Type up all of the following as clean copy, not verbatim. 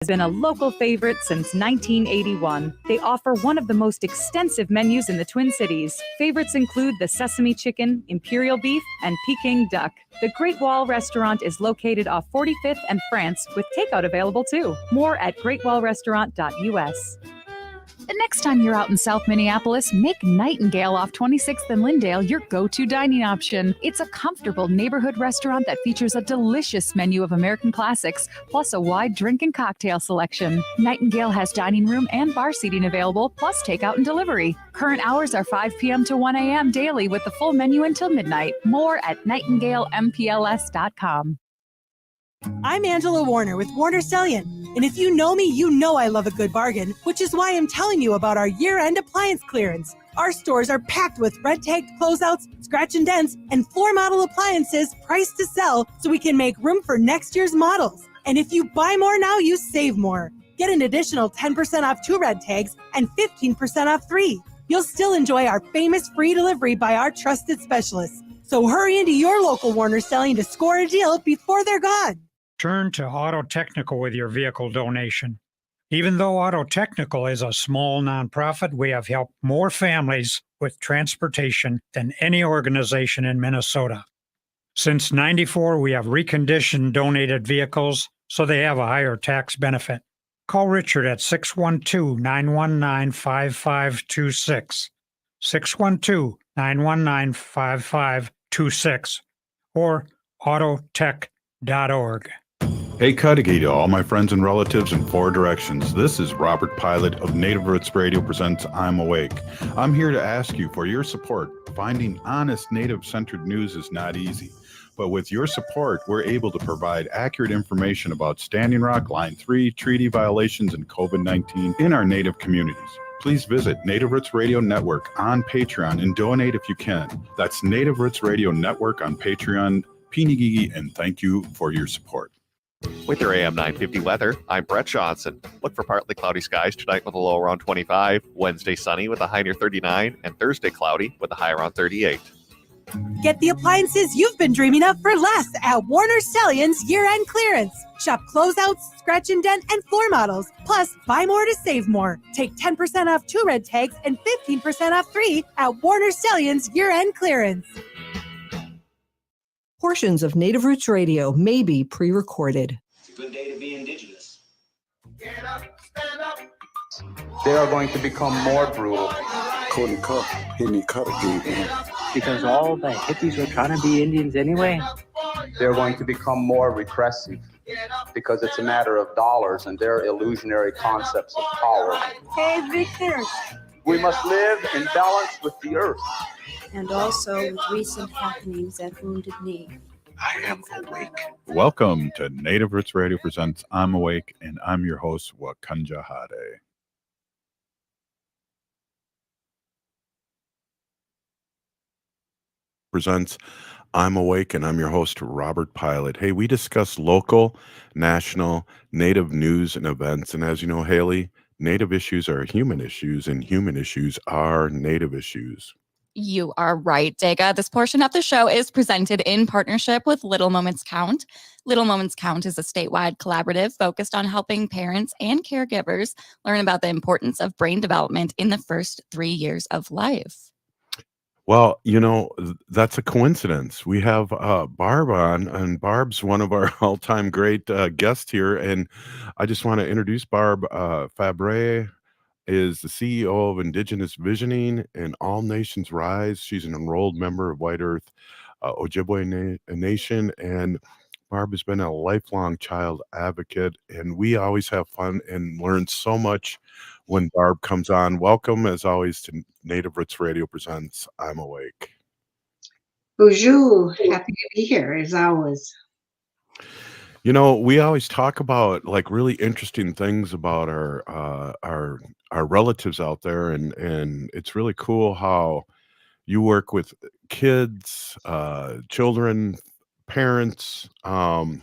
has been a local favorite since 1981. They offer one of the most extensive menus in the Twin Cities. Favorites include the sesame chicken, imperial beef, and Peking duck. The Great Wall Restaurant is located off 45th and France, with takeout available too. More at greatwallrestaurant.us. The next time you're out in South Minneapolis, make Nightingale off 26th and Lyndale your go-to dining option. It's a comfortable neighborhood restaurant that features a delicious menu of American classics, plus a wide drink and cocktail selection. Nightingale has dining room and bar seating available, plus takeout and delivery. Current hours are 5 p.m. to 1 a.m. daily with the full menu until midnight. More at nightingalempls.com. I'm Angela Warner with Warner Stellian, and if you know me, you know I love a good bargain, which is why I'm telling you about our year-end appliance clearance. Our stores are packed with red-tagged closeouts, scratch and dents, and floor model appliances priced to sell so we can make room for next year's models. And if you buy more now, you save more. Get an additional 10% off 2 red tags and 15% off 3. You'll still enjoy our famous free delivery by our trusted specialists. So hurry into your local Warner Stellian to score a deal before they're gone. Turn to Auto Technical with your vehicle donation. Even though Auto Technical is a small nonprofit, we have helped more families with transportation than any organization in Minnesota. Since '94, we have reconditioned donated vehicles so they have a higher tax benefit. Call Richard at 612-919-5526, 612-919-5526, or autotech.org. Hey Cudahy to all my friends and relatives in 4 directions. This is Robert Pilot of Native Roots Radio presents I'm Awake. I'm here to ask you for your support. Finding honest Native-centered news is not easy, but with your support, we're able to provide accurate information about Standing Rock, Line 3, treaty violations, and COVID-19 in our Native communities. Please visit Native Roots Radio Network on Patreon and donate if you can. That's Native Roots Radio Network on Patreon. Pinigigi, and thank you for your support. With your AM 950 weather, I'm Brett Johnson. Look for partly cloudy skies tonight with a low around 25, Wednesday sunny with a high near 39, and Thursday cloudy with a high around 38. Get the appliances you've been dreaming of for less at Warner Stellian's year-end clearance. Shop closeouts, scratch and dent, and floor models. Plus, buy more to save more. Take 10% off 2 red tags and 15% off 3 at Warner Stellian's year-end clearance. Portions of Native Roots Radio may be pre-recorded. It's a good day to be Indigenous. Get up, stand up. They are going to become more brutal. Because all the hippies were trying to be Indians anyway. They're going to become more repressive because it's a matter of dollars and their illusionary concepts of power. Hey, Victor. We must live in balance with the earth. And also with recent happenings at Wounded Knee. I am awake. Welcome to Native Roots Radio presents I'm Awake, and I'm your host, Wakanja Hade. Presents I'm Awake, and I'm your host, Robert Pilot. Hey, we discuss local, national, Native news and events. And as you know, Haley, Native issues are human issues, and human issues are Native issues. You are right, Dega. This portion of the show is presented in partnership with Little Moments Count. Little Moments Count is a statewide collaborative focused on helping parents and caregivers learn about the importance of brain development in the first 3 years of life. Well, you know, that's a coincidence. We have Barb on, and Barb's one of our all-time great guests here. And I just want to introduce Barb Fabre. Is the CEO of Indigenous Visioning and All Nations Rise. She's an enrolled member of White Earth Ojibwe Nation, and Barb has been a lifelong child advocate, and we always have fun and learn so much when Barb comes on. Welcome, as always, to Native Roots Radio presents I'm Awake. Bonjour. Happy to be here, as always. You know, we always talk about like really interesting things about our relatives out there, and it's really cool how you work with kids, children, parents. You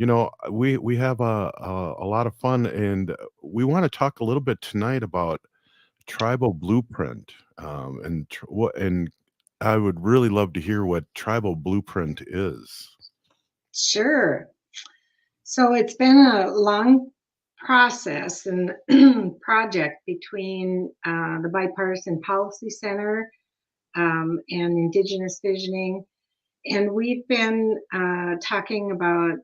know, we have a lot of fun, and we want to talk a little bit tonight about tribal blueprint, and I would really love to hear what tribal blueprint is. Sure. So it's been a long process and project between the Bipartisan Policy Center and Indigenous Visioning. And we've been talking about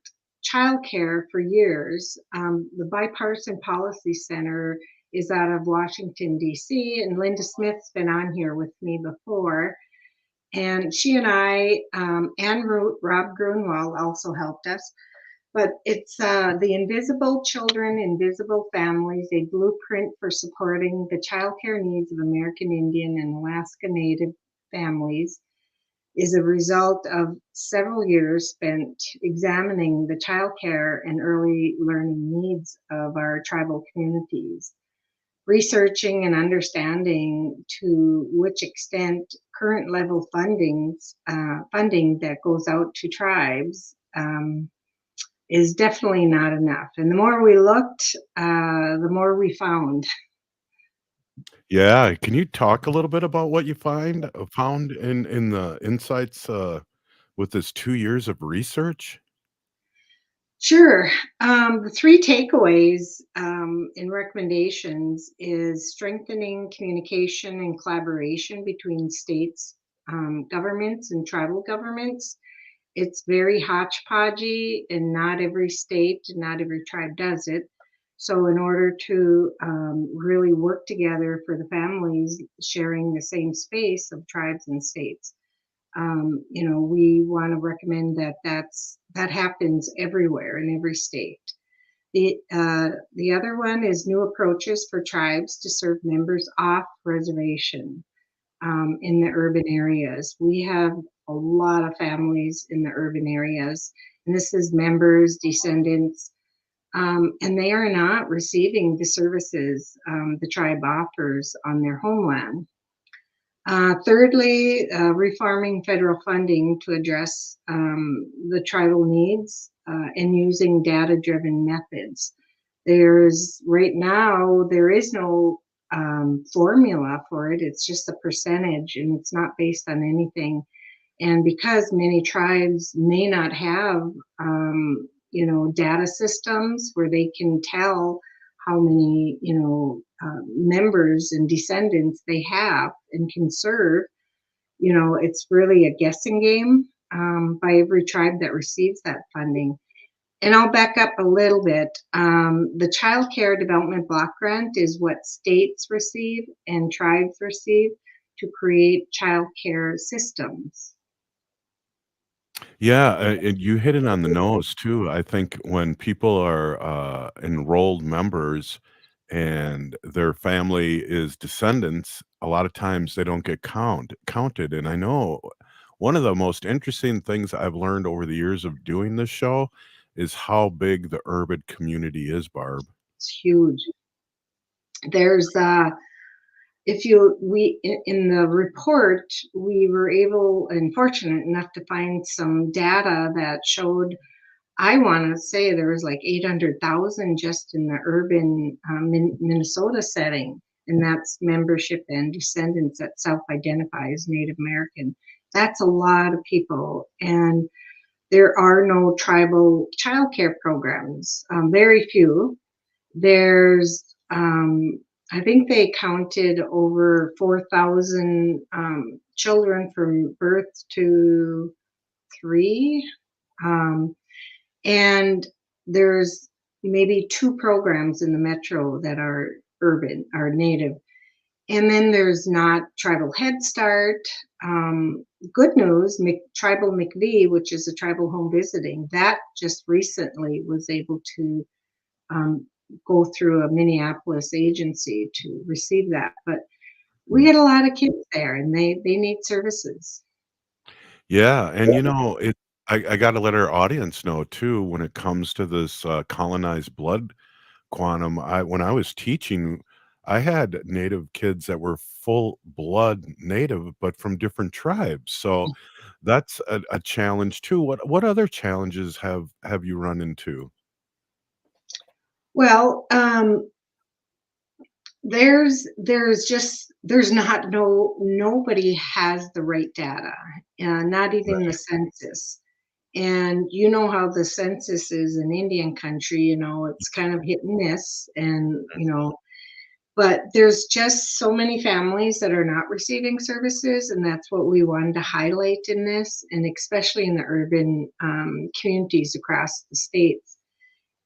childcare for years. The Bipartisan Policy Center is out of Washington, D.C., and Linda Smith's been on here with me before. And she and I, and Rob Grunwald also helped us. But it's the Invisible Children, Invisible Families, a blueprint for supporting the childcare needs of American Indian and Alaska Native families, is a result of several years spent examining the childcare and early learning needs of our tribal communities, researching and understanding to which extent current level funding that goes out to tribes is definitely not enough. And the more we looked, the more we found. Yeah, can you talk a little bit about what you found in the insights with this 2 years of research? Sure. The three takeaways and recommendations is strengthening communication and collaboration between states, governments, and tribal governments. It's very hodgepodgey, and not every state, not every tribe does it. So in order to really work together for the families sharing the same space of tribes and states, we want to recommend that happens everywhere in every state. The other one is new approaches for tribes to serve members off reservation in the urban areas. We have a lot of families in the urban areas, and this is members, descendants, and they are not receiving the services the tribe offers on their homeland. Thirdly, reforming federal funding to address the tribal needs and using data-driven methods. Right now, there is no formula for it. It's just a percentage, and it's not based on anything. And because many tribes may not have, data systems where they can tell how many, members and descendants they have and can serve, it's really a guessing game by every tribe that receives that funding. And I'll back up a little bit. The Child Care Development Block Grant is what states receive and tribes receive to create child care systems. Yeah, and you hit it on the nose too. I think when people are enrolled members and their family is descendants, a lot of times they don't get counted. And I know one of the most interesting things I've learned over the years of doing this show is how big the urban community is, Barb. It's huge. There's in the report, we were able and fortunate enough to find some data that showed, I want to say there was like 800,000 just in the urban Minnesota setting, and that's membership and descendants that self-identify as Native American. That's a lot of people, and there are no tribal childcare programs, very few. There's I think they counted over 4,000 children from birth to 3. And there's maybe 2 programs in the metro that are urban, are native. And then there's not Tribal Head Start. Good news, Tribal McVie, which is a tribal home visiting, that just recently was able to go through a Minneapolis agency to receive that. But we get a lot of kids there, and they need services. Yeah, and I got to let our audience know too when it comes to this colonized blood quantum. When I was teaching, I had Native kids that were full blood Native, but from different tribes. So that's a challenge too. What other challenges have you run into? Well, nobody has the right data, not even the census. And you know how the census is in Indian country, it's kind of hit and miss. And, but there's just so many families that are not receiving services. And that's what we wanted to highlight in this, and especially in the urban communities across the states.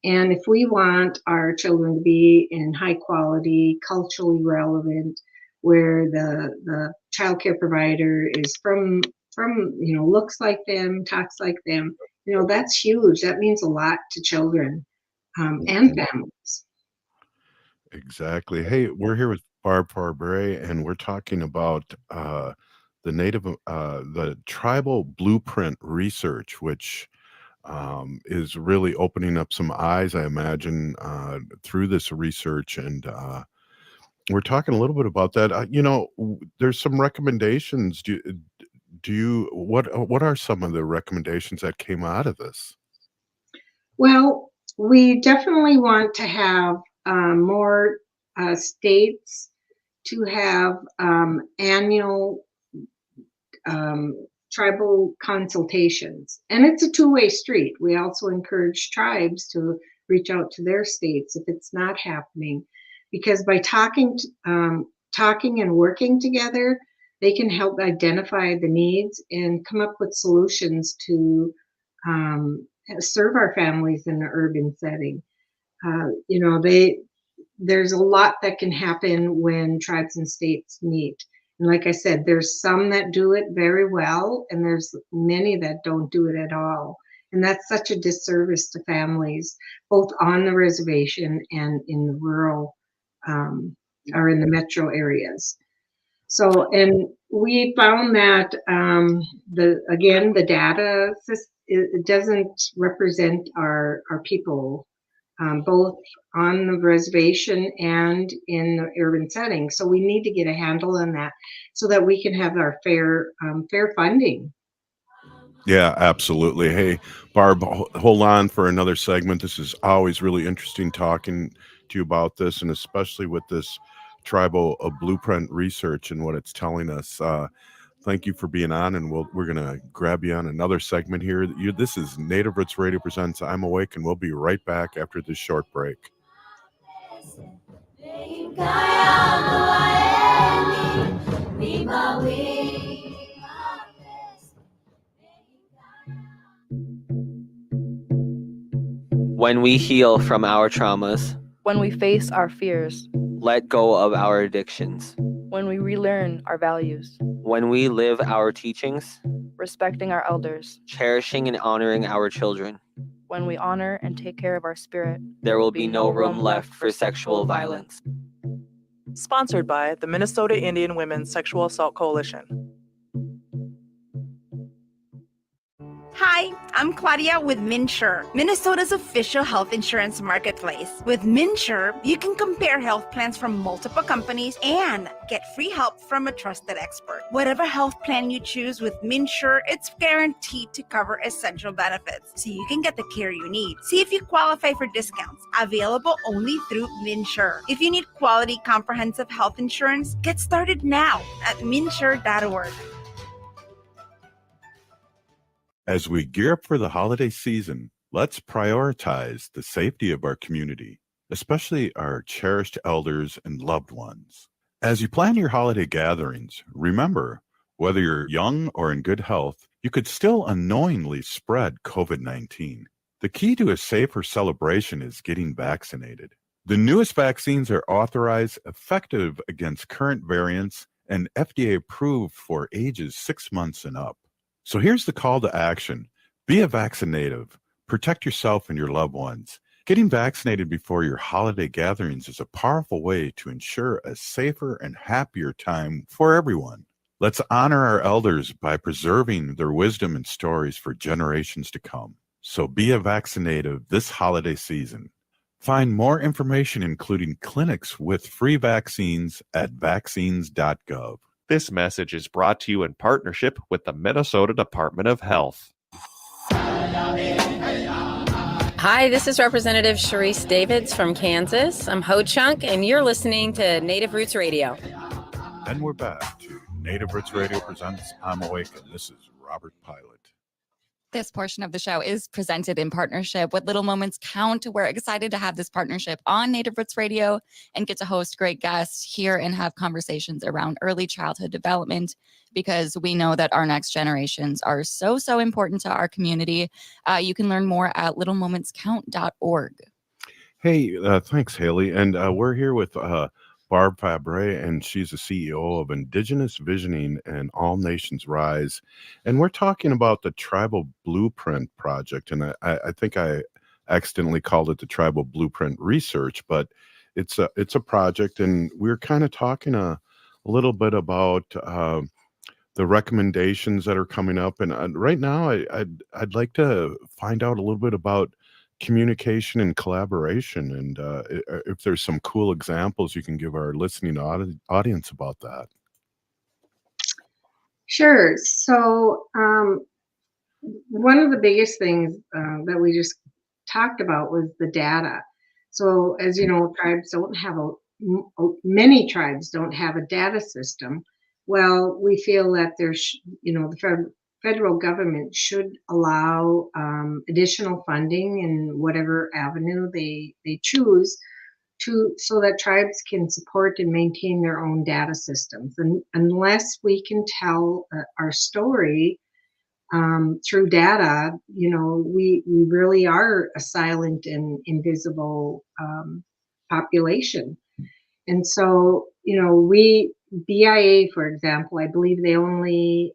And if we want our children to be in high quality, culturally relevant, where the childcare provider is from looks like them, talks like them, that's huge. That means a lot to children and families. Exactly. Hey, we're here with Barb Fabre, and we're talking about the tribal blueprint research, which is really opening up some eyes, I imagine, through this research. And we're talking a little bit about that. There's some recommendations. What are some of the recommendations that came out of this? Well, we definitely want to have more states to have annual tribal consultations. And it's a two-way street. We also encourage tribes to reach out to their states if it's not happening, because by talking and working together, they can help identify the needs and come up with solutions to serve our families in the urban setting. There's a lot that can happen when tribes and states meet. And like I said, there's some that do it very well, and there's many that don't do it at all. And that's such a disservice to families, both on the reservation and in the rural or in the metro areas. So, and we found that the data, it doesn't represent our people, both on the reservation and in the urban setting. So we need to get a handle on that so that we can have our fair funding. Yeah, absolutely. Hey, Barb, hold on for another segment. This is always really interesting talking to you about this, and especially with this tribal blueprint research and what it's telling us. Thank you for being on, and we're going to grab you on another segment here. This is Native Roots Radio presents I'm Awake, and we'll be right back after this short break. When we heal from our traumas, when we face our fears, let go of our addictions, when we relearn our values, when we live our teachings, respecting our elders, cherishing and honoring our children, when we honor and take care of our spirit, there will be no room left for sexual violence. Sponsored by the Minnesota Indian Women's Sexual Assault Coalition. Hi, I'm Claudia with MinSure, Minnesota's official health insurance marketplace. With MinSure, you can compare health plans from multiple companies and get free help from a trusted expert. Whatever health plan you choose with MinSure, it's guaranteed to cover essential benefits, so you can get the care you need. See if you qualify for discounts, available only through MinSure. If you need quality comprehensive health insurance, get started now at minsure.org. As we gear up for the holiday season, let's prioritize the safety of our community, especially our cherished elders and loved ones. As you plan your holiday gatherings, remember, whether you're young or in good health, you could still unknowingly spread COVID-19. The key to a safer celebration is getting vaccinated. The newest vaccines are authorized, effective against current variants, and FDA approved for ages 6 months and up. So here's the call to action. Be a vaccinative. Protect yourself and your loved ones. Getting vaccinated before your holiday gatherings is a powerful way to ensure a safer and happier time for everyone. Let's honor our elders by preserving their wisdom and stories for generations to come. So be a vaccinative this holiday season. Find more information, including clinics with free vaccines, at vaccines.gov. This message is brought to you in partnership with the Minnesota Department of Health. Hi, this is Representative Sharice Davids from Kansas. I'm Ho Chunk, and you're listening to Native Roots Radio. And we're back to Native Roots Radio presents I'm Awake, and this is Robert Pilot. This portion of the show is presented in partnership with Little Moments Count. We're excited to have this partnership on Native Roots Radio and get to host great guests here and have conversations around early childhood development, because we know that our next generations are so, so important to our community. You can learn more at littlemomentscount.org. Hey, thanks, Haley. And we're here with Barb Fabre, and she's the CEO of Indigenous Visioning and All Nations Rise. And we're talking about the Tribal Blueprint Project. And I think I accidentally called it the Tribal Blueprint Research, but it's a project. And we're kind of talking a little bit about the recommendations that are coming up. And right now, I'd like to find out a little bit about communication and collaboration, and if there's some cool examples you can give our listening audience about that. Sure. So one of the biggest things that we just talked about was the data. So as you know, tribes don't have many tribes don't have a data system. Well, we feel that there's, the federal government should allow additional funding in whatever avenue they choose so that tribes can support and maintain their own data systems. And unless we can tell our story through data, we really are a silent and invisible population. And so, BIA, for example, I believe they only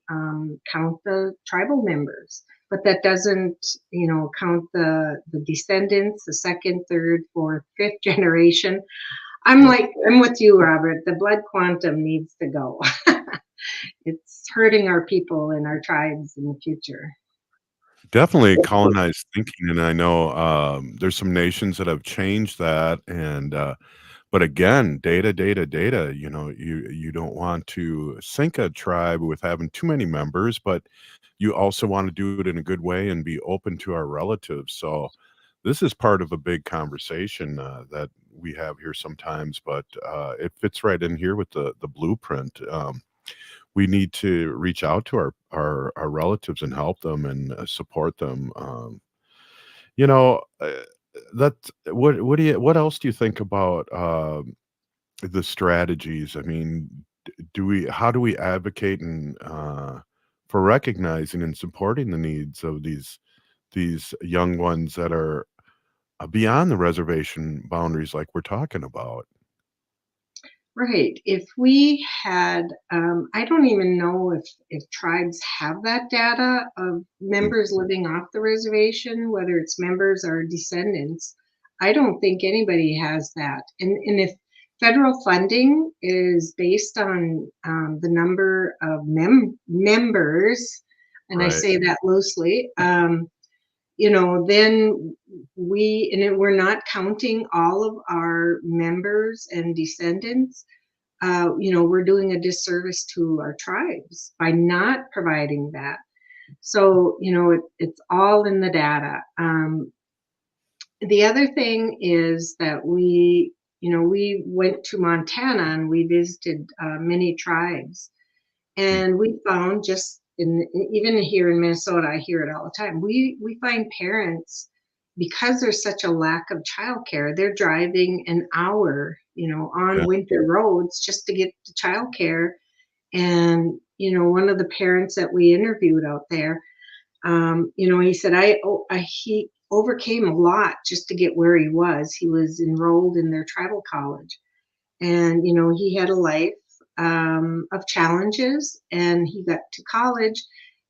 count the tribal members, but that doesn't, count the descendants, the second, third, fourth, fifth generation. I'm with you, Robert. The blood quantum needs to go. It's hurting our people and our tribes in the future. Definitely colonized thinking, and I know there's some nations that have changed that, and but again, data. You don't want to sink a tribe with having too many members, but you also want to do it in a good way and be open to our relatives. So this is part of a big conversation that we have here sometimes, but it fits right in here with the blueprint. We need to reach out to our relatives and help them and support them. That what else do you think about the strategies? I mean, how do we advocate and for recognizing and supporting the needs of these young ones that are beyond the reservation boundaries, like we're talking about? Right. If we had, I don't even know if tribes have that data of members living off the reservation, whether it's members or descendants. I don't think anybody has that. And if federal funding is based on the number of members, and I Right. say that loosely, then we're not counting all of our members and descendants. We're doing a disservice to our tribes by not providing that. So, it's all in the data. The other thing is that we went to Montana and we visited many tribes, and we found even here in Minnesota, I hear it all the time. We find parents, because there's such a lack of childcare, they're driving an hour, on Yeah. winter roads just to get to childcare. And one of the parents that we interviewed out there, he said, he overcame a lot just to get where he was. He was enrolled in their tribal college, and he had a life of challenges, and he got to college,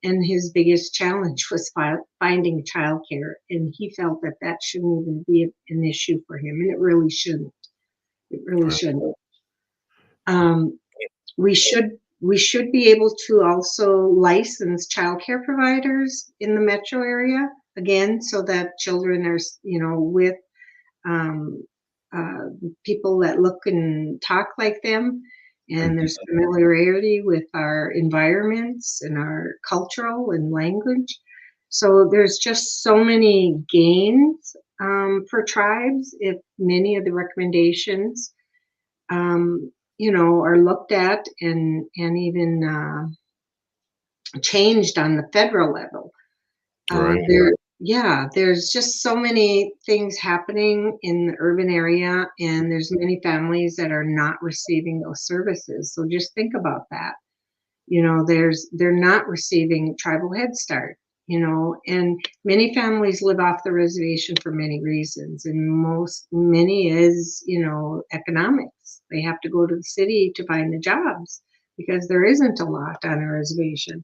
and his biggest challenge was finding childcare, and he felt that shouldn't even be an issue for him, and it really shouldn't. It really Right. shouldn't. We should be able to also license childcare providers in the metro area, again, so that children are, with um, people that look and talk like them, and there's familiarity with our environments and our cultural and language. So there's just so many gains for tribes if many of the recommendations, are looked at and even changed on the federal level. Right. There's just so many things happening in the urban area, and there's many families that are not receiving those services. So just think about that. They're not receiving tribal Head Start, and many families live off the reservation for many reasons, and many is, economics. They have to go to the city to find the jobs because there isn't a lot on a reservation.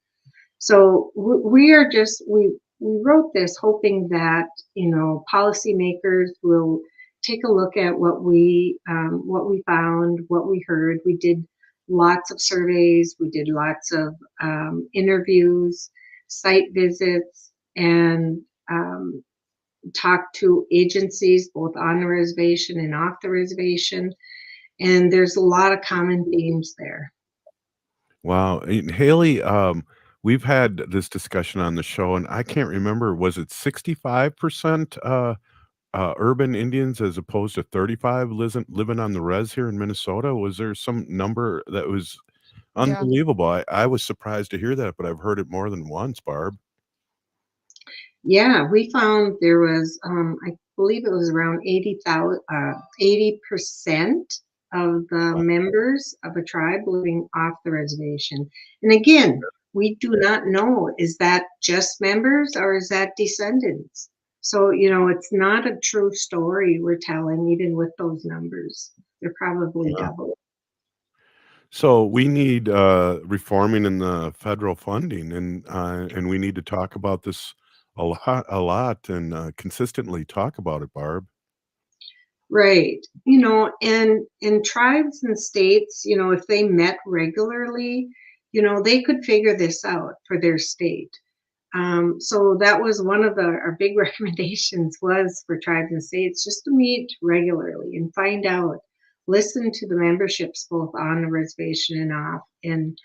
So we wrote this hoping that policymakers will take a look at what we found, what we heard. We did lots of surveys, we did lots of interviews, site visits, and talked to agencies both on the reservation and off the reservation. And there's a lot of common themes there. Wow. And Haley, we've had this discussion on the show, and I can't remember, was it 65% urban Indians as opposed to 35 living on the res here in Minnesota? Was there some number that was unbelievable? I was surprised to hear that, but I've heard it more than once, Barb. Yeah, we found there was, I believe it was around 80% of the members of a tribe living off the reservation. And again, we do not know, is that just members or is that descendants? So, it's not a true story we're telling, even with those numbers. They're probably double. So we need reforming in the federal funding, and we need to talk about this a lot, and consistently talk about it, Barb. Right. And tribes and states, if they met regularly, they could figure this out for their state. So that was one of our big recommendations was for tribes and states just to meet regularly and find out, listen to the memberships both on the reservation and off, and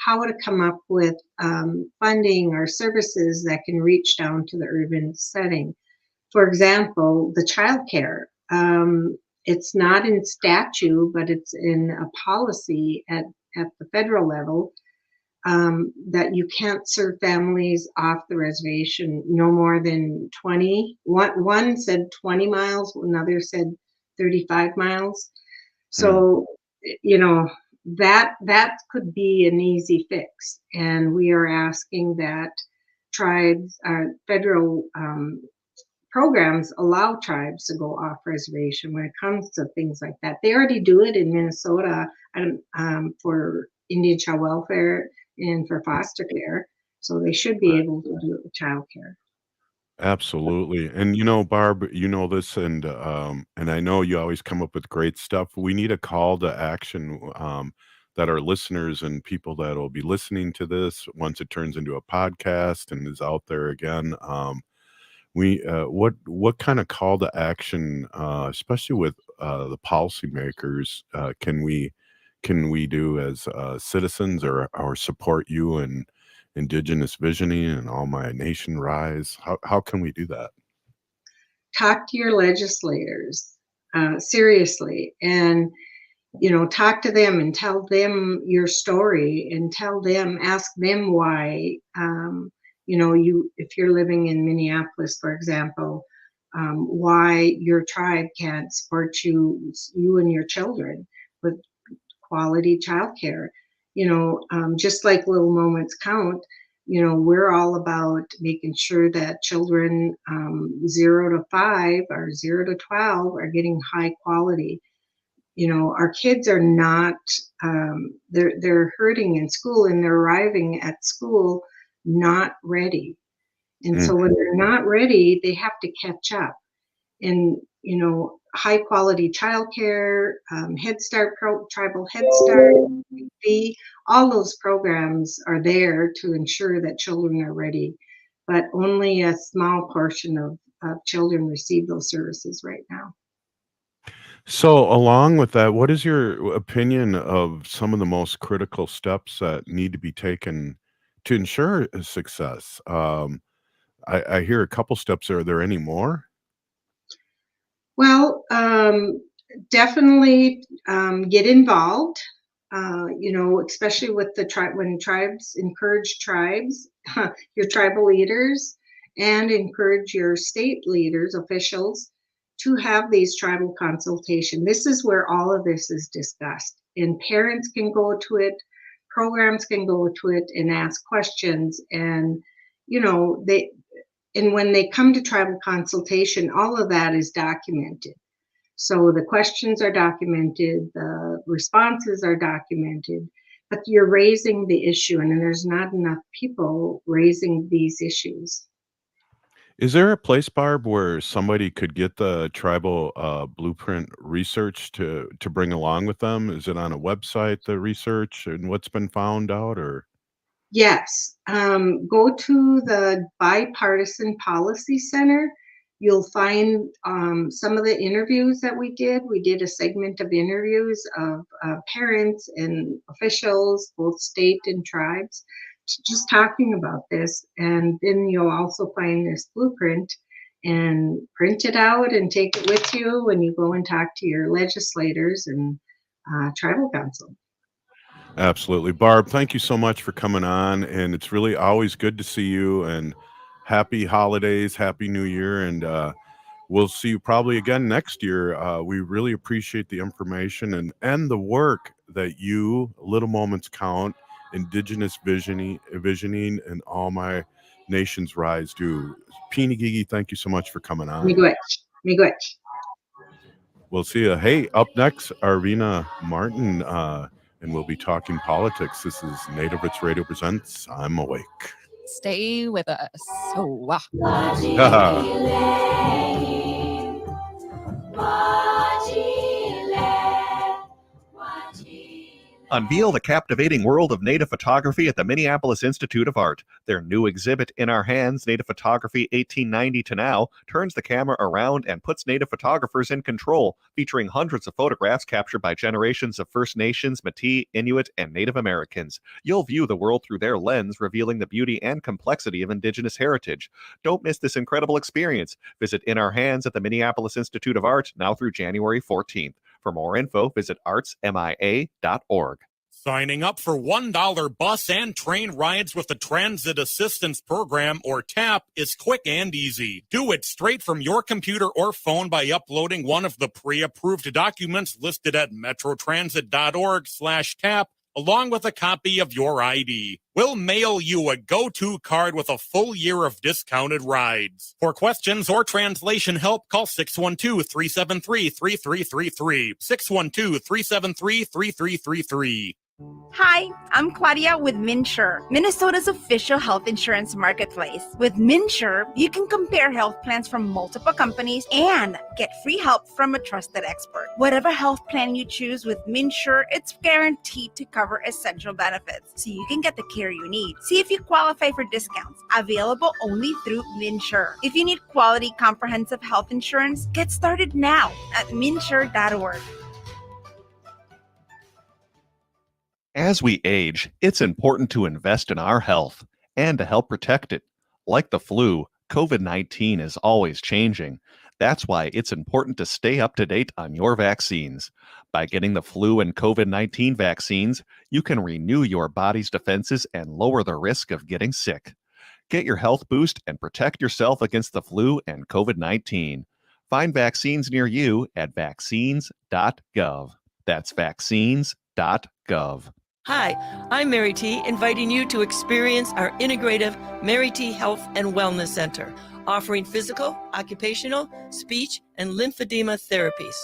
how to come up with funding or services that can reach down to the urban setting. For example, the childcare. It's not in statute, but it's in a policy at the federal level that you can't serve families off the reservation no more than 20. One said 20 miles, another said 35 miles. So, that could be an easy fix. And we are asking that tribes, federal programs allow tribes to go off reservation when it comes to things like that. They already do it in Minnesota for Indian child welfare and for foster care. So they should be able to do it with child care. Absolutely. And Barb, you know this, and I know you always come up with great stuff. We need a call to action that our listeners and people that will be listening to this once it turns into a podcast and is out there again. What kind of call to action, especially with the policymakers, can we do as citizens or support you in Indigenous visioning and All My Nation Rise? How can we do that? Talk to your legislators seriously, and talk to them and tell them your story, and ask them why. If you're living in Minneapolis, for example, why your tribe can't support you and your children with quality childcare. Just like Little Moments Count, we're all about making sure that children 0 to 5 or 0 to 12 are getting high quality. Our kids are not, they're hurting in school, and they're arriving at school not ready. And so when they're not ready, they have to catch up. And, high quality childcare, Head Start, Tribal Head Start, all those programs are there to ensure that children are ready. But only a small portion of children receive those services right now. So, along with that, what is your opinion of some of the most critical steps that need to be taken to ensure success? I hear a couple steps. Are there any more? Well, definitely get involved. Especially with when tribes encourage tribes, your tribal leaders, and encourage your state leaders, officials, to have these tribal consultation. This is where all of this is discussed, and parents can go to it, programs can go to it and ask questions, and and when they come to tribal consultation, all of that is documented. So the questions are documented, the responses are documented, but you're raising the issue, and there's not enough people raising these issues. Is there a place, Barb, where somebody could get the tribal blueprint research to bring along with them? Is it on a website, the research and what's been found out, or? Yes, go to the Bipartisan Policy Center. You'll find some of the interviews that we did. We did a segment of interviews of parents and officials, both state and tribes, just talking about this. And then you'll also find this blueprint and print it out and take it with you when you go and talk to your legislators and tribal council. Absolutely. Barb, thank you so much for coming on. And it's really always good to see you, and happy holidays, happy new year. And we'll see you probably again next year. We really appreciate the information and the work that you, Little Moments Count, Indigenous Visioning, and All My Nations Rise do. Peeny Gigi, thank you so much for coming on. Miigwech. We'll see you. Hey, up next, Arvina Martin, and we'll be talking politics. This is Native Roots Radio Presents I'm Awake. Stay with us. So, Unveil the captivating world of Native photography at the Minneapolis Institute of Art. Their new exhibit, In Our Hands, Native Photography 1890 to Now, turns the camera around and puts Native photographers in control, featuring hundreds of photographs captured by generations of First Nations, Métis, Inuit, and Native Americans. You'll view the world through their lens, revealing the beauty and complexity of Indigenous heritage. Don't miss this incredible experience. Visit In Our Hands at the Minneapolis Institute of Art now through January 14th. For more info, visit artsmia.org. Signing up for $1 bus and train rides with the Transit Assistance Program, or TAP, is quick and easy. Do it straight from your computer or phone by uploading one of the pre-approved documents listed at metrotransit.org/TAP, along with a copy of your ID. We'll mail you a go-to card with a full year of discounted rides. For questions or translation help, call 612-373-3333. 612-373-3333. Hi, I'm Claudia with MinSure, Minnesota's official health insurance marketplace. With MinSure, you can compare health plans from multiple companies and get free help from a trusted expert. Whatever health plan you choose with MinSure, it's guaranteed to cover essential benefits, so you can get the care you need. See if you qualify for discounts, available only through MinSure. If you need quality, comprehensive health insurance, get started now at minsure.org. As we age, it's important to invest in our health and to help protect it. Like the flu, COVID-19 is always changing. That's why it's important to stay up to date on your vaccines. By getting the flu and COVID-19 vaccines, you can renew your body's defenses and lower the risk of getting sick. Get your health boost and protect yourself against the flu and COVID-19. Find vaccines near you at vaccines.gov. That's vaccines.gov. Hi, I'm Mary T, inviting you to experience our integrative Mary T Health and Wellness Center, offering physical, occupational, speech, and lymphedema therapies.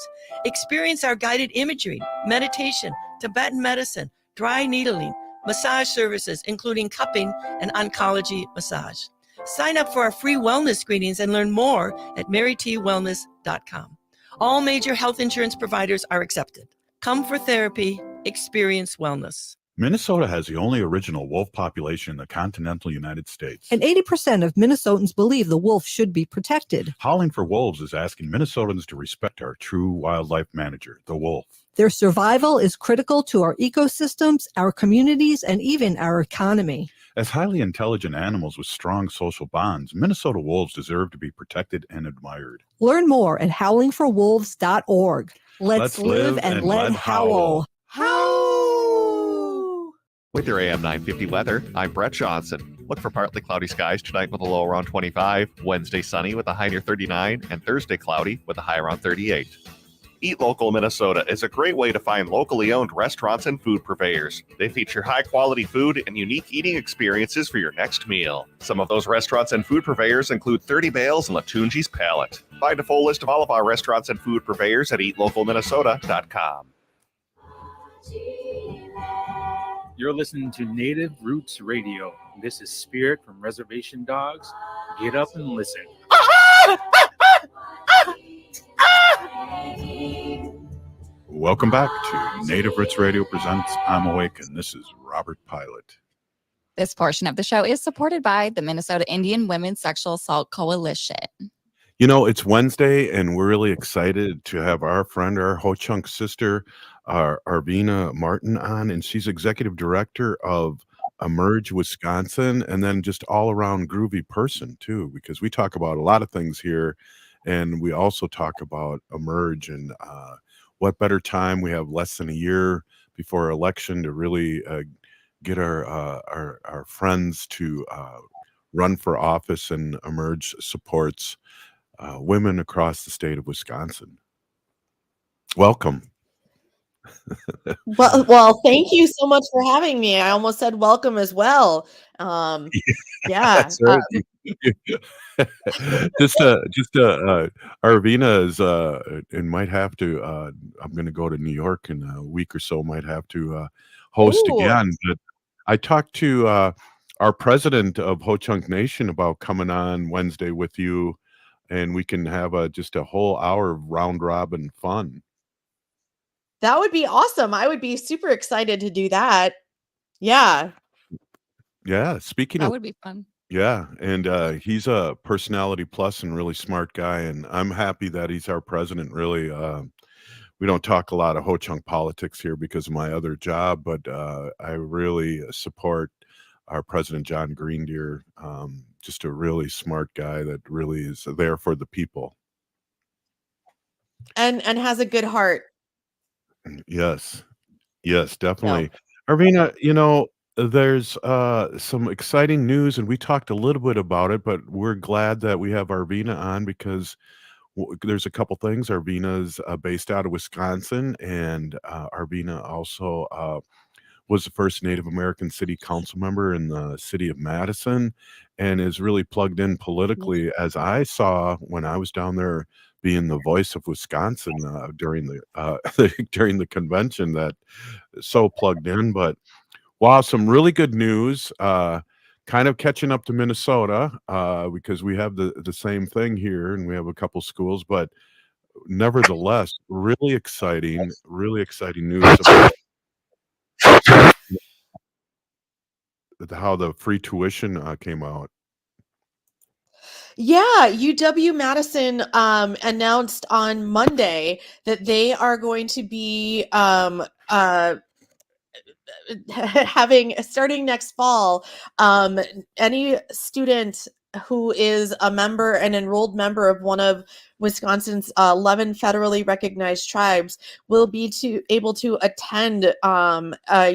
Experience our guided imagery, meditation, Tibetan medicine, dry needling, massage services, including cupping and oncology massage. Sign up for our free wellness screenings and learn more at marytwellness.com. All major health insurance providers are accepted. Come for therapy. Experience wellness. Minnesota has the only original wolf population in the continental United States. And 80% of Minnesotans believe the wolf should be protected. Howling for Wolves is asking Minnesotans to respect our true wildlife manager, the wolf. Their survival is critical to our ecosystems, our communities, and even our economy. As highly intelligent animals with strong social bonds, Minnesota wolves deserve to be protected and admired. Learn more at howlingforwolves.org. Let's live and let howl. How? With your AM 950 weather, I'm Brett Johnson. Look for partly cloudy skies tonight with a low around 25, Wednesday sunny with a high near 39, and Thursday cloudy with a high around 38. Eat Local Minnesota is a great way to find locally owned restaurants and food purveyors. They feature high-quality food and unique eating experiences for your next meal. Some of those restaurants and food purveyors include 30 Bales and Latunji's Palette. Find a full list of all of our restaurants and food purveyors at eatlocalminnesota.com. You're listening to Native Roots Radio. This is Spirit from Reservation Dogs. Get up and listen. Welcome back to Native Roots Radio presents I'm Awake, and this is Robert Pilot. This portion of the show is supported by the Minnesota Indian Women's Sexual Assault Coalition. You know, it's Wednesday, and we're really excited to have our friend, our Ho-Chunk sister, Arvina Martin on, and she's executive director of Emerge Wisconsin, and then just all around groovy person too, because we talk about a lot of things here, and we also talk about Emerge, and what better time, we have less than a year before election to really get our friends to run for office, and Emerge supports women across the state of Wisconsin. Welcome. Well, thank you so much for having me. I almost said welcome as well. Yeah. That's right. Arvina is and might have to. I'm going to go to New York in a week or so. Might have to host again. But I talked to our president of Ho-Chunk Nation about coming on Wednesday with you, and we can have just a whole hour of round robin fun. That would be awesome. I would be super excited to do that. Yeah. Yeah. Speaking That of, would be fun. yeah, and he's a personality plus and really smart guy, and I'm happy that he's our president. Really, we don't talk a lot of Ho-Chunk politics here because of my other job, but I really support our president, John Greendeer. Just a really smart guy that really is there for the people. And has a good heart. Yes, definitely. Arvina, you know, there's some exciting news, and we talked a little bit about it, but we're glad that we have Arvina on because there's a couple things. Arvina's based out of Wisconsin, and Arvina also was the first Native American city council member in the city of Madison, and is really plugged in politically, as I saw when I was down there being the voice of Wisconsin during the during the convention. That so plugged in. But wow, some really good news. Kind of catching up to Minnesota because we have the same thing here, and we have a couple schools, but nevertheless, really exciting news about how the free tuition came out. Yeah, UW-Madison announced on Monday that they are going to be having, starting next fall, any student who is a member, an enrolled member of one of Wisconsin's 11 federally recognized tribes will be able to attend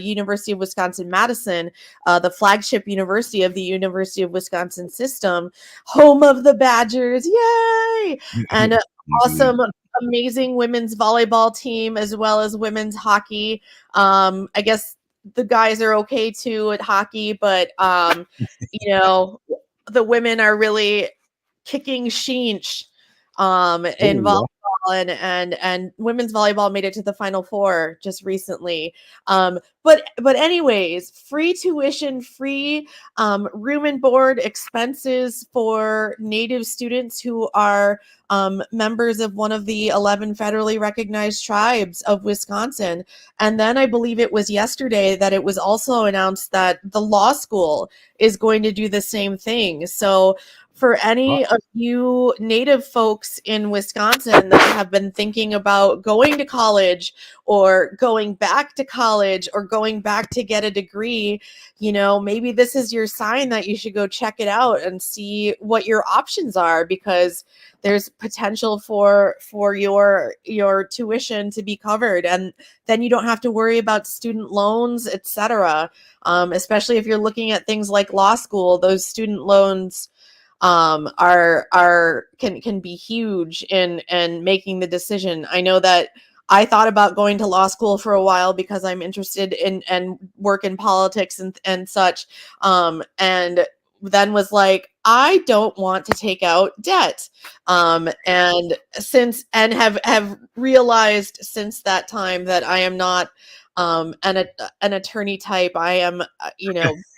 University of Wisconsin-Madison, the flagship university of the University of Wisconsin system, home of the Badgers. Yay! And awesome, amazing women's volleyball team, as well as women's hockey. I guess the guys are okay too at hockey, but you know, the women are really kicking sheesh in volleyball, and women's volleyball made it to the Final Four just recently. But anyways, free tuition, free room and board expenses for Native students who are members of one of the 11 federally recognized tribes of Wisconsin. And then I believe it was yesterday that it was also announced that the law school is going to do the same thing. So for any of you Native folks in Wisconsin that have been thinking about going to college or going back to college or going back to get a degree, maybe this is your sign that you should go check it out and see what your options are, because there's potential for your tuition to be covered, and then you don't have to worry about student loans, etc. Especially if you're looking at things like law school, those student loans can be huge in making the decision. I know that I thought about going to law school for a while because I'm interested in and work in politics and such. And then was like, I don't want to take out debt. And have realized since that time that I am not an attorney type. I am,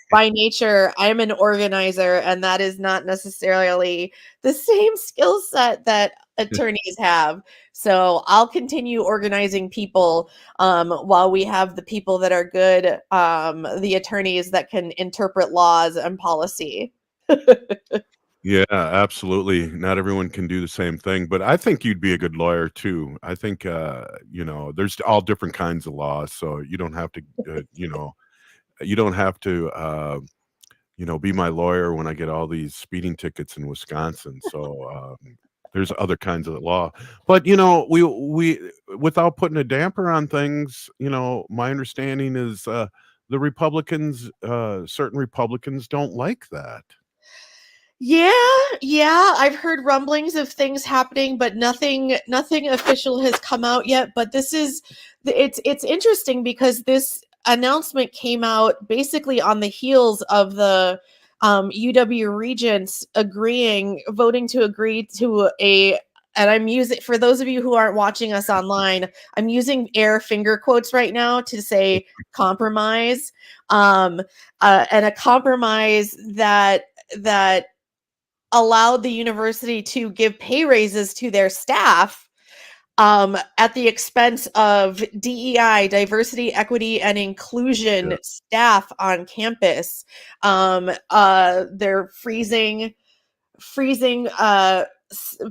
by nature, I am an organizer, and that is not necessarily the same skill set that attorneys have. So I'll continue organizing people while we have the people that are good, the attorneys that can interpret laws and policy. Yeah, absolutely. Not everyone can do the same thing, but I think you'd be a good lawyer too. I think, there's all different kinds of laws, so you don't have to, you don't have to, be my lawyer when I get all these speeding tickets in Wisconsin. So there's other kinds of law, but we without putting a damper on things, my understanding is the Republicans, certain Republicans don't like that. Yeah, I've heard rumblings of things happening, but nothing official has come out yet. But it's interesting because this announcement came out basically on the heels of the UW regents voting to agree to and I'm using, for those of you who aren't watching us online, I'm using air finger quotes right now to say compromise, and a compromise that allowed the university to give pay raises to their staff at the expense of DEI, diversity, equity, and inclusion staff on campus. They're freezing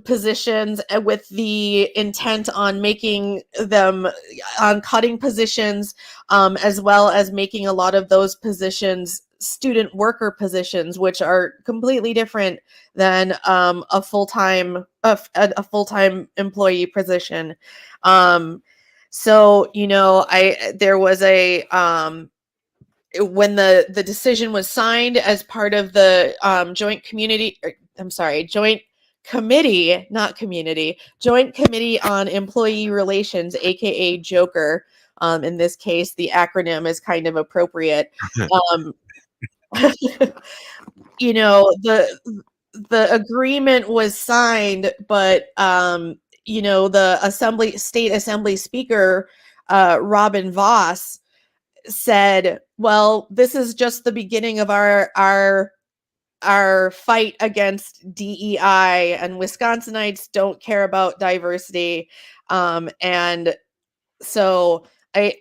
positions with the intent on cutting positions, as well as making a lot of those positions student worker positions, which are completely different than a full-time employee position. So there was when the decision was signed as part of the joint committee on employee relations, aka Joker. In this case, the acronym is kind of appropriate. The agreement was signed, but the state assembly speaker, Robin Voss, said, well, this is just the beginning of our fight against DEI, and Wisconsinites don't care about diversity. And so I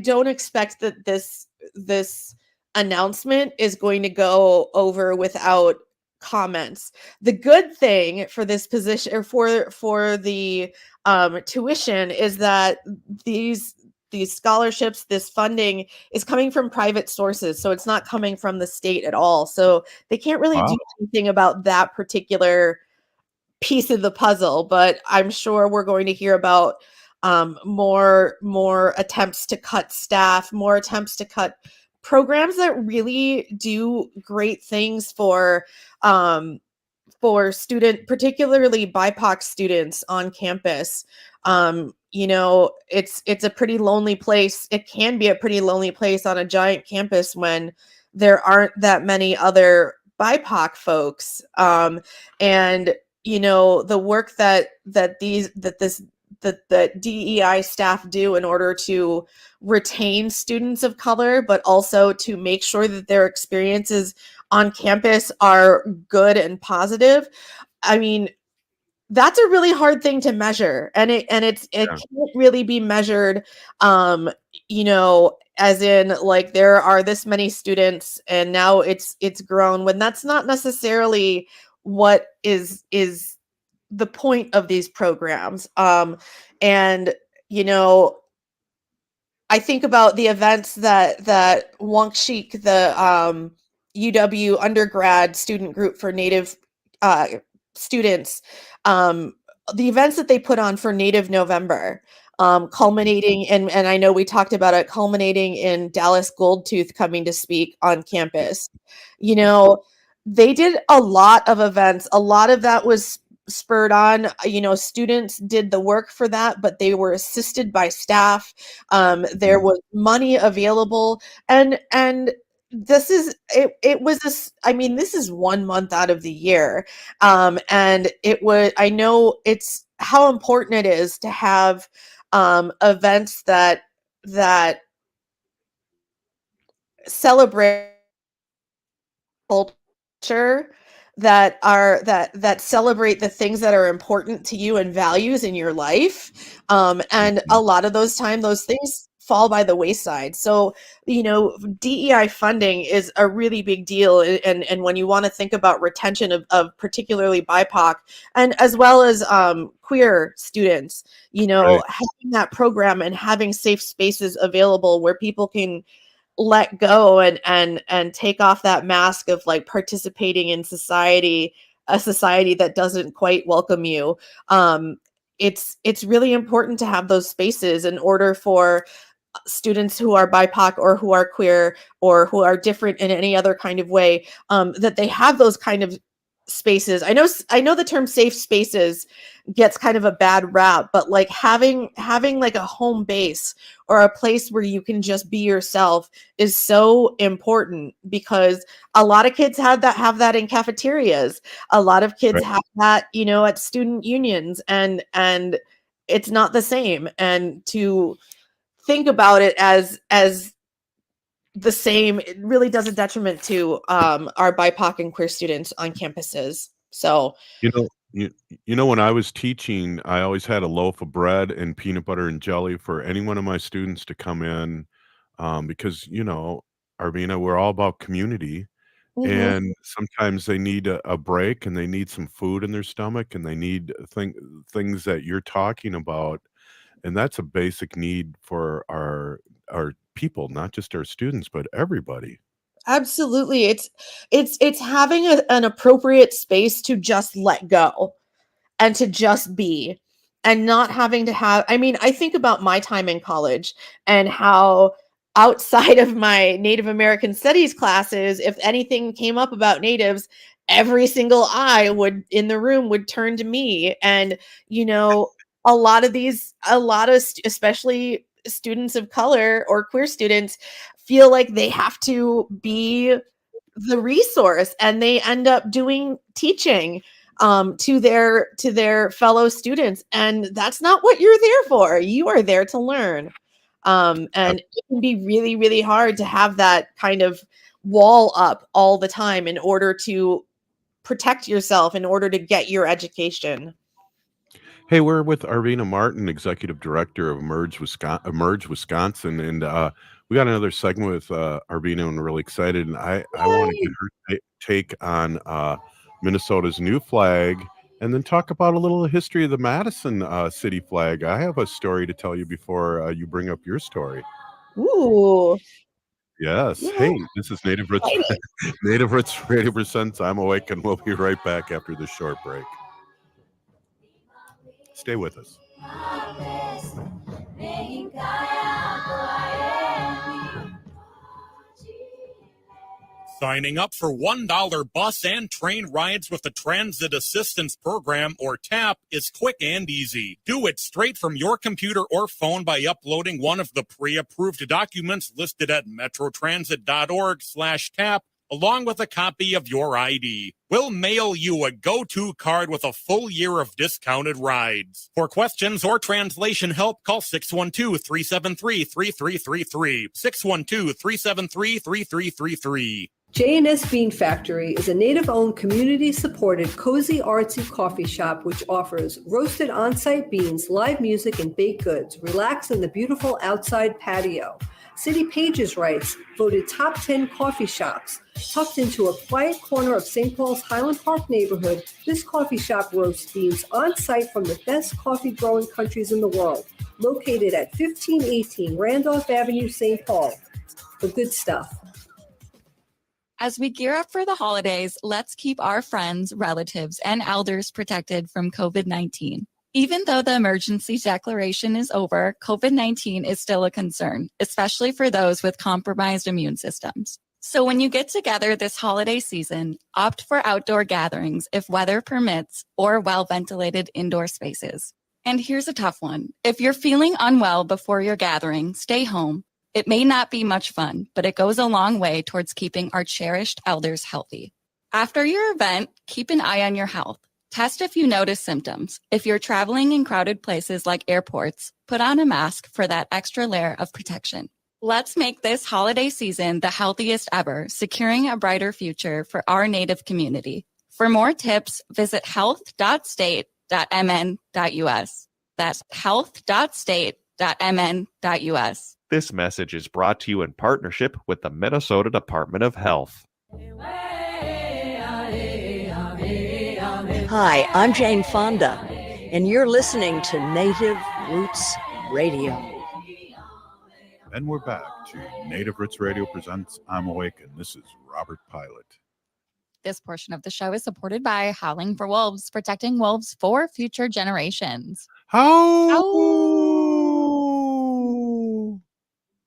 don't expect that this announcement is going to go over without comments. The good thing for this position, or for the tuition, is that these scholarships, this funding, is coming from private sources, so it's not coming from the state at all. So they can't really do anything about that particular piece of the puzzle. But I'm sure we're going to hear about more attempts to cut staff, more attempts to cut programs that really do great things for particularly BIPOC students on campus. It's a pretty lonely place. It can be a pretty lonely place on a giant campus when there aren't that many other BIPOC folks. And the work that the DEI staff do in order to retain students of color, but also to make sure that their experiences on campus are good and positive. I mean, that's a really hard thing to measure, and it can't really be measured, as in like there are this many students and now it's grown, when that's not necessarily what is the point of these programs. And you know, I think about the events that Wongshik, the UW undergrad student group for Native students, the events that they put on for Native November, culminating, and I know we talked about it, culminating in Dallas Goldtooth coming to speak on campus. You know, they did a lot of events. A lot of that was spurred on, you know, students did the work for that, but they were assisted by staff. There was money available, and this is it was this, I mean, this is 1 month out of the year, and it was, I know it's how important it is to have events that celebrate culture, that celebrate the things that are important to you and values in your life, and a lot of those things fall by the wayside. So, you know, DEI funding is a really big deal, and when you want to think about retention of particularly BIPOC and as well as queer students, you know, Right. having that program and having safe spaces available where people can let go and take off that mask of like participating in society, a society that doesn't quite welcome you. It's really important to have those spaces in order for students who are BIPOC or who are queer or who are different in any other kind of way, that they have those kind of spaces. I know the term safe spaces gets kind of a bad rap, but like having like a home base or a place where you can just be yourself is so important, because a lot of kids have that in cafeterias. A lot of kids Right. have that, you know, at student unions, and it's not the same. And to think about it as the same, it really does a detriment to our BIPOC and queer students on campuses. So You know, you know, when I was teaching, I always had a loaf of bread and peanut butter and jelly for any one of my students to come in, because, you know, Arvina, we're all about community, mhm. and sometimes they need a break, and they need some food in their stomach, and they need things that you're talking about, and that's a basic need for our people, not just our students, but everybody. Absolutely. It's having an appropriate space to just let go and to just be, and not having to have, I mean, I think about my time in college and how outside of my Native American studies classes, if anything came up about natives, every single eye would in the room would turn to me. And you know, especially students of color or queer students feel like they have to be the resource, and they end up doing teaching to their fellow students, and that's not what you're there for. You are there to learn. And it can be really, really hard to have that kind of wall up all the time in order to protect yourself, in order to get your education. Hey, we're with Arvina Martin, Executive Director of Emerge Wisconsin, and we got another segment with Arvina, and we're really excited. And I want to get her take on Minnesota's new flag, and then talk about a little history of the Madison city flag. I have a story to tell you before you bring up your story. Ooh. Yes. Yeah. Hey, this is Native Roots Exciting. Native Roots Radio Presents I'm Awake, and we'll be right back after this short break. Stay with us. Signing up for $1 bus and train rides with the Transit Assistance Program, or TAP, is quick and easy. Do it straight from your computer or phone by uploading one of the pre-approved documents listed at metrotransit.org/TAP, along with a copy of your ID. We'll mail you a go-to card with a full year of discounted rides. For questions or translation help, call 612-373-3333. 612-373-3333. J&S Bean Factory is a Native-owned, community-supported, cozy, artsy coffee shop which offers roasted on-site beans, live music, and baked goods. Relax in the beautiful outside patio. City Pages writes, voted top 10 coffee shops. Tucked into a quiet corner of St. Paul's Highland Park neighborhood, this coffee shop roasts beans on site from the best coffee growing countries in the world. Located at 1518 Randolph Avenue, St. Paul. The good stuff. As we gear up for the holidays, let's keep our friends, relatives, and elders protected from COVID-19. Even though the emergency declaration is over, COVID-19 is still a concern, especially for those with compromised immune systems. So when you get together this holiday season, opt for outdoor gatherings if weather permits or well-ventilated indoor spaces. And here's a tough one. If you're feeling unwell before your gathering, stay home. It may not be much fun, but it goes a long way towards keeping our cherished elders healthy. After your event, keep an eye on your health. Test if you notice symptoms. If you're traveling in crowded places like airports, put on a mask for that extra layer of protection. Let's make this holiday season the healthiest ever, securing a brighter future for our Native community. For more tips, visit health.state.mn.us. That's health.state.mn.us. This message is brought to you in partnership with the Minnesota Department of Health. Hi, I'm Jane Fonda, and you're listening to Native Roots Radio. And we're back to Native Roots Radio presents I'm Awake, and this is Robert Pilot. This portion of the show is supported by Howling for Wolves, protecting wolves for future generations.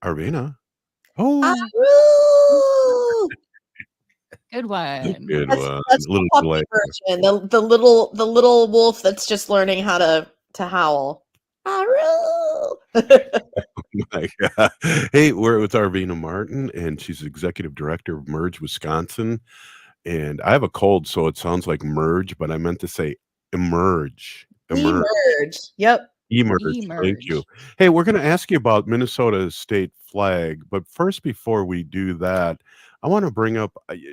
Arvina. Oh. Good one. Good That's one. the Little puppy delay. version. The little wolf that's just learning how to howl. My God. Hey, we're with Arvina Martin, and she's executive director of Merge Wisconsin. And I have a cold, so it sounds like merge, but I meant to say emerge. Emerge. Yep. Emerge. Thank you. Hey, we're going to ask you about Minnesota's state flag, but first, before we do that, I want to bring up,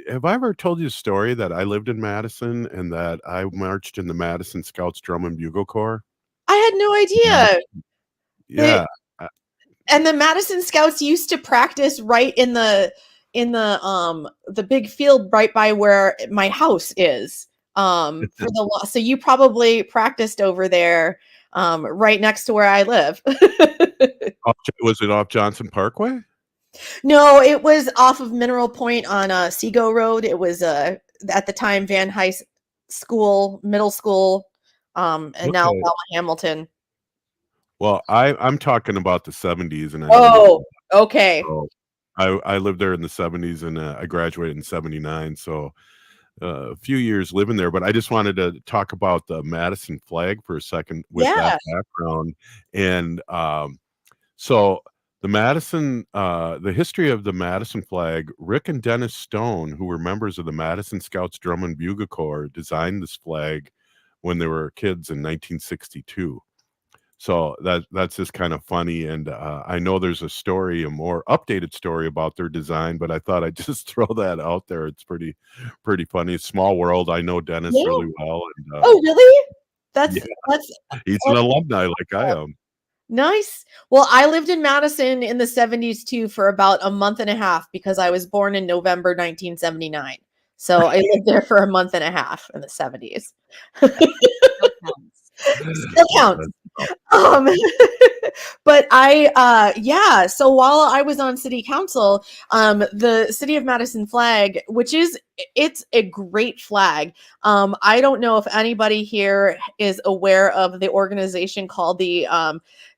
have I ever told you a story that I lived in Madison and that I marched in the Madison Scouts Drum and Bugle Corps? I had no idea. Yeah. And the Madison Scouts used to practice right in the big field right by where my house is. So you probably practiced over there, right next to where I live. Was it off Johnson Parkway? No, it was off of Mineral Point on Seago Road. It was at the time Van High School, middle school, and now Alma Hamilton. Well, I'm talking about the 70s, and okay. So I lived there in the 70s, and I graduated in 79. So a few years living there, but I just wanted to talk about the Madison flag for a second with that background. And so the Madison, the history of the Madison flag, Rick and Dennis Stone, who were members of the Madison Scouts Drum and Bugle Corps, designed this flag when they were kids in 1962. So that's just kind of funny. And I know there's a story, a more updated story about their design, but I thought I'd just throw that out there. It's pretty funny. Small world. I know Dennis really well. And, oh, really? He's an alumni like I am. Nice. Well, I lived in Madison in the 70s too for about a month and a half because I was born in November 1979. So I lived there for a month and a half in the 70s. Still counts. But so while I was on city council, the city of Madison flag, it's a great flag. I don't know if anybody here is aware of the organization called the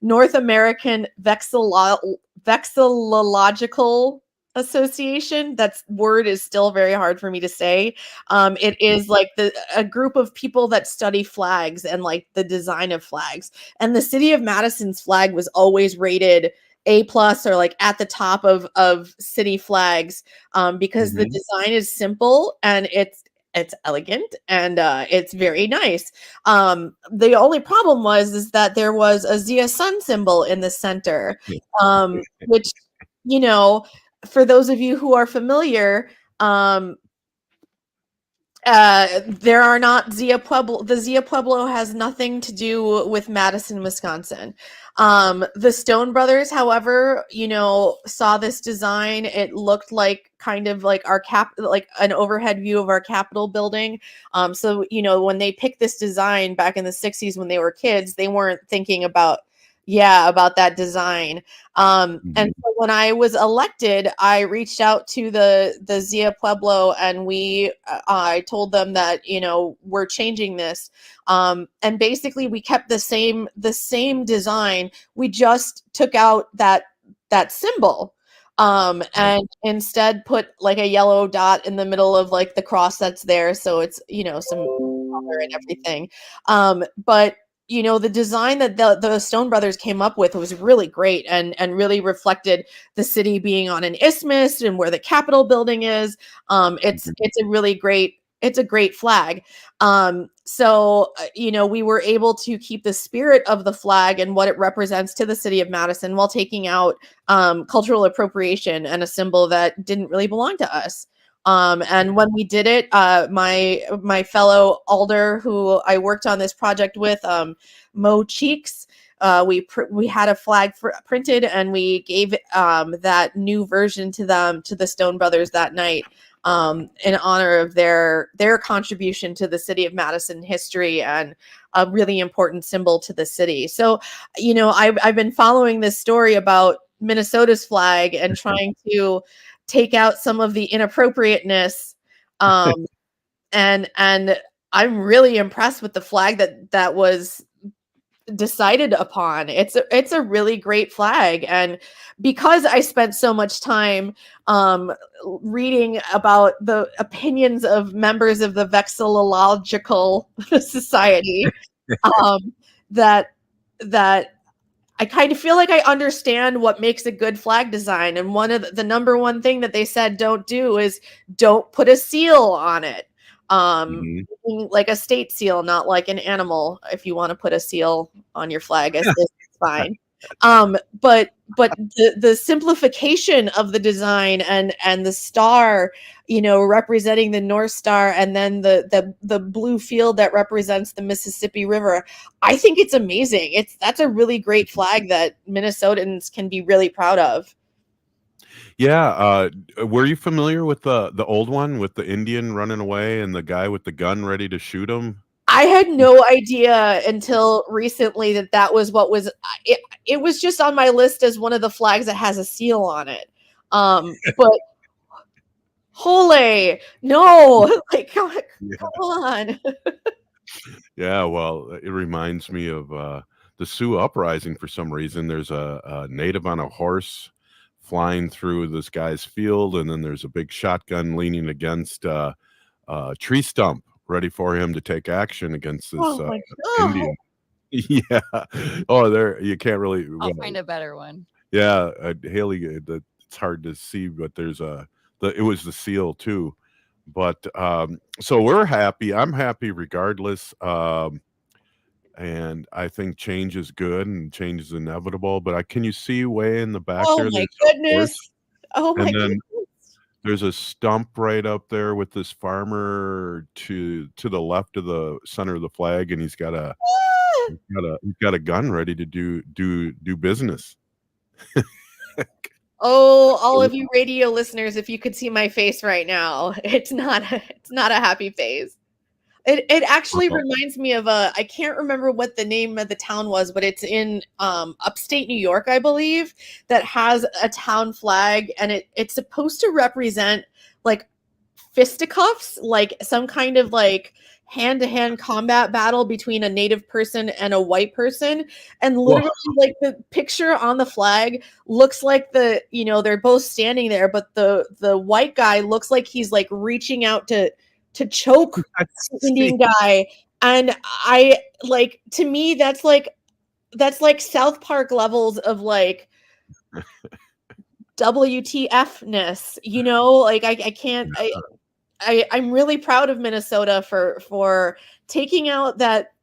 North American Vexillological Association. That word is still very hard for me to say. It is like a group of people that study flags and like the design of flags. And the city of Madison's flag was always rated A+ or like at the top of city flags because the design is simple and it's elegant and it's very nice. The only problem is that there was a Zia sun symbol in the center, which, for those of you who are familiar, There are not Zia Pueblo. The Zia Pueblo has nothing to do with Madison, Wisconsin. The Stone Brothers, however, saw this design. It looked like kind of like like an overhead view of our Capitol building. So, when they picked this design back in the 60s when they were kids, they weren't thinking about that design. And so when I was elected, I reached out to the Zia Pueblo, and I told them that, we're changing this. And basically we kept the same design. We just took out that symbol. And instead put like a yellow dot in the middle of like the cross that's there. So it's, some color and everything. But the design that the Stone Brothers came up with was really great and really reflected the city being on an isthmus and where the Capitol building is. It's a great flag. So we were able to keep the spirit of the flag and what it represents to the city of Madison while taking out cultural appropriation and a symbol that didn't really belong to us. And when we did it, my fellow alder who I worked on this project with, Mo Cheeks, we had a flag printed, and we gave that new version to the Stone Brothers that night, in honor of their contribution to the city of Madison history and a really important symbol to the city. So, I've been following this story about Minnesota's flag and trying to take out some of the inappropriateness. And I'm really impressed with the flag that was decided upon. It's a really great flag. And because I spent so much time reading about the opinions of members of the Vexillological Society, that I kind of feel like I understand what makes a good flag design. And one of the number one thing that they said don't do is don't put a seal on it. Like a state seal, not like an animal. If you want to put a seal on your flag, I guess it's fine. But the simplification of the design and the star, representing the North Star, and then the blue field that represents the Mississippi River, I think it's amazing. That's a really great flag that Minnesotans can be really proud of. Yeah, were you familiar with the old one with the Indian running away and the guy with the gun ready to shoot him? I had no idea until recently that was what was it was just on my list as one of the flags that has a seal on it. But holy no, like come on. Yeah, well, it reminds me of the Sioux uprising for some reason. There's a native on a horse flying through this guy's field, and then there's a big shotgun leaning against a tree stump, ready for him to take action against this Indian. Yeah. Oh, there you can't really. I'll find a better one. Yeah, Haley, it's hard to see, but there's it was the seal too. But so we're happy. I'm happy regardless. And I think change is good and change is inevitable. But can you see way in the back there? Oh my goodness! Oh my goodness! There's a stump right up there with this farmer to the left of the center of the flag, and he's got a gun ready to do business. Oh, all of you radio listeners, if you could see my face right now, it's not a happy face. It actually reminds me of I can't remember what the name of the town was, but it's in upstate New York, I believe, that has a town flag, and it's supposed to represent like fisticuffs, like some kind of like hand-to-hand combat battle between a native person and a white person. And literally like the picture on the flag looks like they're both standing there, but the white guy looks like he's like reaching out to choke the Indian guy. And I like, to me, that's like South Park levels of like WTF-ness, like I can't, I'm really proud of Minnesota for taking out that,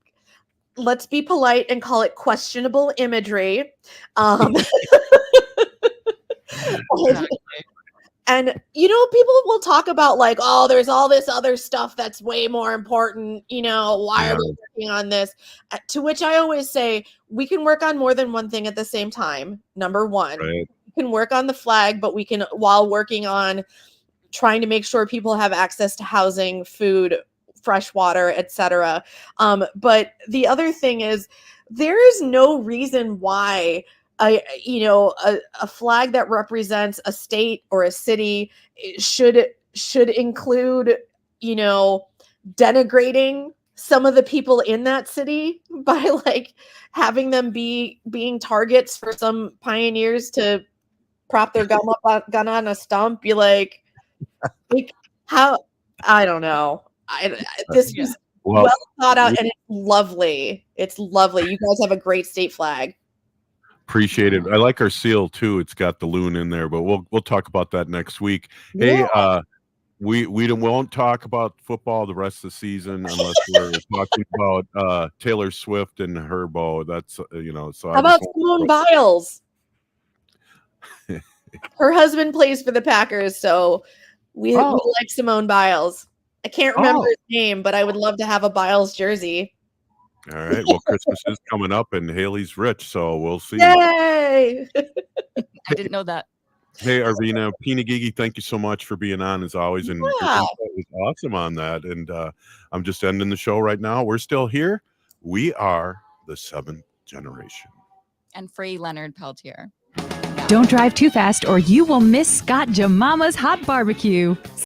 let's be polite and call it questionable imagery. And, people will talk about like, oh, there's all this other stuff that's way more important. Why are we working on this? To which I always say, we can work on more than one thing at the same time. Number one, we can work on the flag, but we can, while working on trying to make sure people have access to housing, food, fresh water, etc. But the other thing is, there is no reason why a flag that represents a state or a city should include, denigrating some of the people in that city by like having them being targets for some pioneers to prop their gun on a stump. You're like how, I don't know. This was well thought out, and it's lovely. It's lovely. You guys have a great state flag. Appreciate it. I like our seal too. It's got the loon in there, but we'll talk about that next week. Yeah. Hey, we won't talk about football the rest of the season unless we're talking about Taylor Swift and her bow. That's so. How about Simone Biles? Her husband plays for the Packers, so we like Simone Biles. I can't remember his name, but I would love to have a Biles jersey. All right. Well, Christmas is coming up, and Haley's rich, so we'll see. Yay! I didn't know that. Hey, Arvina, Pinagigi, thank you so much for being on as always. And your insight was awesome on that. And I'm just ending the show right now. We're still here. We are the seventh generation. And free Leonard Peltier. Don't drive too fast or you will miss Scott Jemama's hot barbecue.